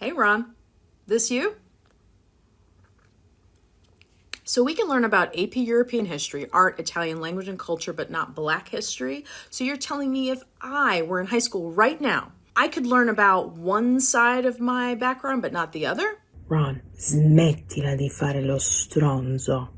Hey, Ron. This you? So we can learn about AP European history, art, Italian language and culture, but not Black history. So you're telling me if I were in high school right now, I could learn about one side of my background, but not the other? Ron, smettila di fare lo stronzo.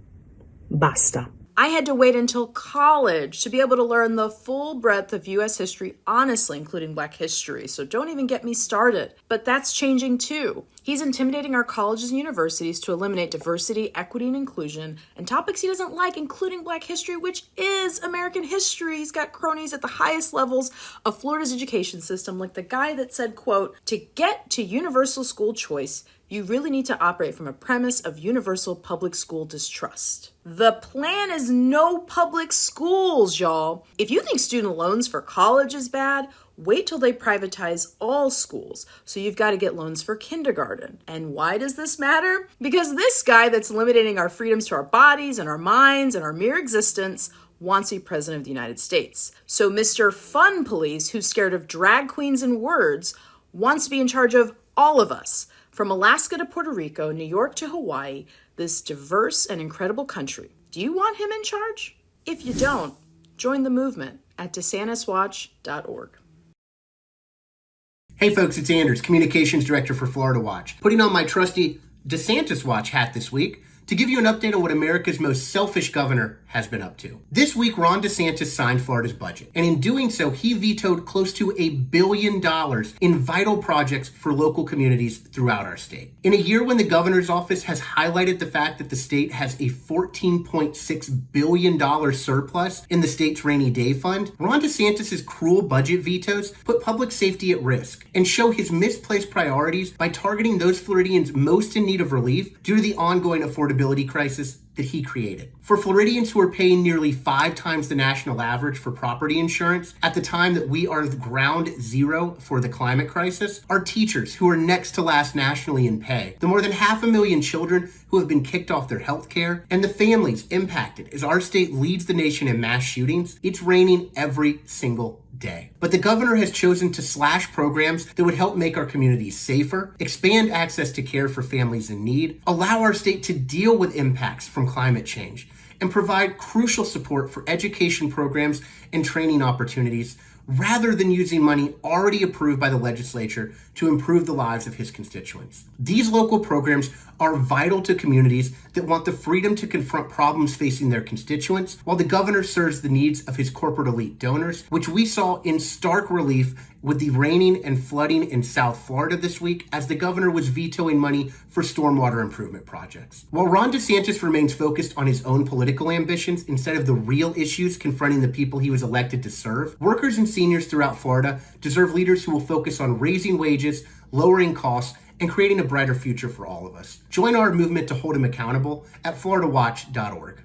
Basta. I had to wait until college to be able to learn the full breadth of U.S. history, honestly, including Black history. So don't even get me started. But that's changing too. He's intimidating our colleges and universities to eliminate diversity, equity, and inclusion, and topics he doesn't like, including Black history, which is American history. He's got cronies at the highest levels of Florida's education system, like the guy that said, quote, "To get to universal school choice, you really need to operate from a premise of universal public school distrust." The plan is no public schools, y'all. If you think student loans for college is bad, wait till they privatize all schools. So you've got to get loans for kindergarten. And why does this matter? Because this guy that's limiting our freedoms to our bodies and our minds and our mere existence wants to be president of the United States. So Mr. Fun Police, who's scared of drag queens and words, wants to be in charge of all of us. From Alaska to Puerto Rico, New York to Hawaii, this diverse and incredible country. Do you want him in charge? If you don't, join the movement at DeSantisWatch.org. Hey folks, it's Anders, Communications Director for Florida Watch, putting on my trusty DeSantis Watch hat this week to give you an update on what America's most selfish governor has been up to. This week, Ron DeSantis signed Florida's budget, and in doing so, he vetoed close to $1 billion in vital projects for local communities throughout our state. In a year when the governor's office has highlighted the fact that the state has a $14.6 billion surplus in the state's rainy day fund, Ron DeSantis' cruel budget vetoes put public safety at risk and show his misplaced priorities by targeting those Floridians most in need of relief due to the ongoing affordability crisis that he created. For Floridians who are paying nearly 5 times the national average for property insurance at the time that we are ground zero for the climate crisis, our teachers who are next to last nationally in pay, the more than 500,000 children who have been kicked off their health care, and the families impacted as our state leads the nation in mass shootings, it's raining every single day. But the governor has chosen to slash programs that would help make our communities safer, expand access to care for families in need, allow our state to deal with impacts from climate change, and provide crucial support for education programs and training opportunities, rather than using money already approved by the legislature to improve the lives of his constituents. These local programs are vital to communities that want the freedom to confront problems facing their constituents, while the governor serves the needs of his corporate elite donors, which we saw in stark relief with the raining and flooding in South Florida this week as the governor was vetoing money for stormwater improvement projects. While Ron DeSantis remains focused on his own political ambitions instead of the real issues confronting the people he was elected to serve, workers and seniors throughout Florida deserve leaders who will focus on raising wages, lowering costs, and creating a brighter future for all of us. Join our movement to hold him accountable at floridawatch.org.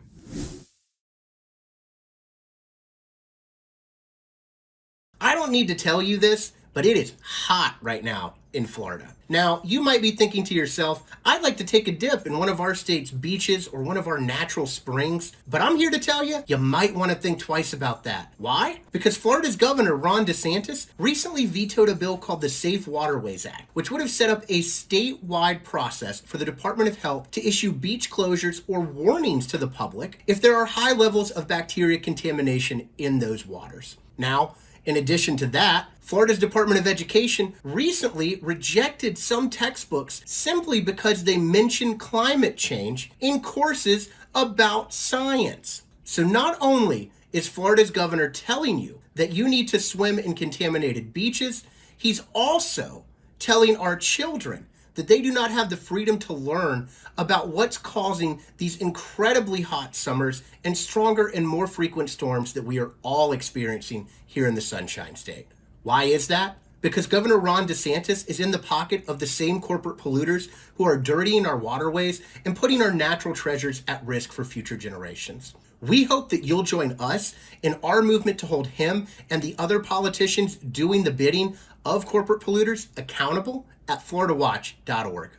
I don't need to tell you this, but it is hot right now in Florida. Now, you might be thinking to yourself, I'd like to take a dip in one of our state's beaches or one of our natural springs, but I'm here to tell you, you might want to think twice about that. Why? Because Florida's governor, Ron DeSantis, recently vetoed a bill called the Safe Waterways Act, which would have set up a statewide process for the Department of Health to issue beach closures or warnings to the public if there are high levels of bacteria contamination in those waters. Now, in addition to that, Florida's Department of Education recently rejected some textbooks simply because they mention climate change in courses about science. So not only is Florida's governor telling you that you need to swim in contaminated beaches, he's also telling our children that they do not have the freedom to learn about what's causing these incredibly hot summers and stronger and more frequent storms that we are all experiencing here in the Sunshine State. Why is that? Because Governor Ron DeSantis is in the pocket of the same corporate polluters who are dirtying our waterways and putting our natural treasures at risk for future generations. We hope that you'll join us in our movement to hold him and the other politicians doing the bidding of corporate polluters accountable at floridawatch.org.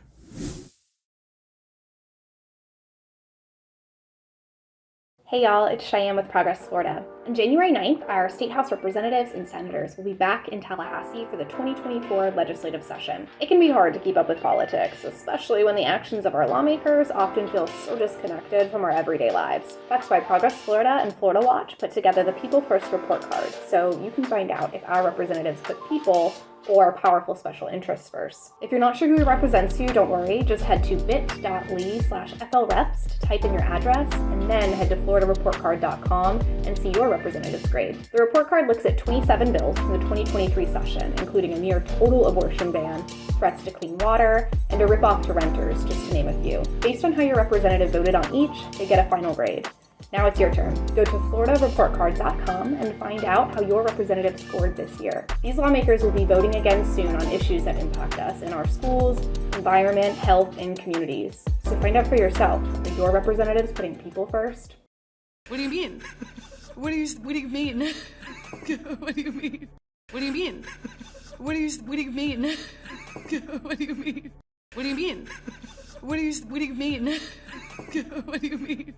Hey y'all, it's Cheyenne with Progress Florida. On January 9th, our State House representatives and senators will be back in Tallahassee for the 2024 legislative session. It can be hard to keep up with politics, especially when the actions of our lawmakers often feel so disconnected from our everyday lives. That's why Progress Florida and Florida Watch put together the People First report card, so you can find out if our representatives put people or powerful special interests first. If you're not sure who represents you, don't worry. Just head to bit.ly/FLReps to type in your address, and then head to floridareportcard.com and see your representative's grade. The report card looks at 27 bills from the 2023 session, including a near total abortion ban, threats to clean water, and a ripoff to renters, just to name a few. Based on how your representative voted on each, they get a final grade. Now it's your turn. Go to floridareportcard.com and find out how your representative scored this year. These lawmakers will be voting again soon on issues that impact us in our schools, environment, health, and communities. So find out for yourself. Are your representatives putting people first? What do you mean? What do you mean? What do you mean? What do you mean? What do you mean? What do you mean? What do you mean? What do you mean? What do you mean?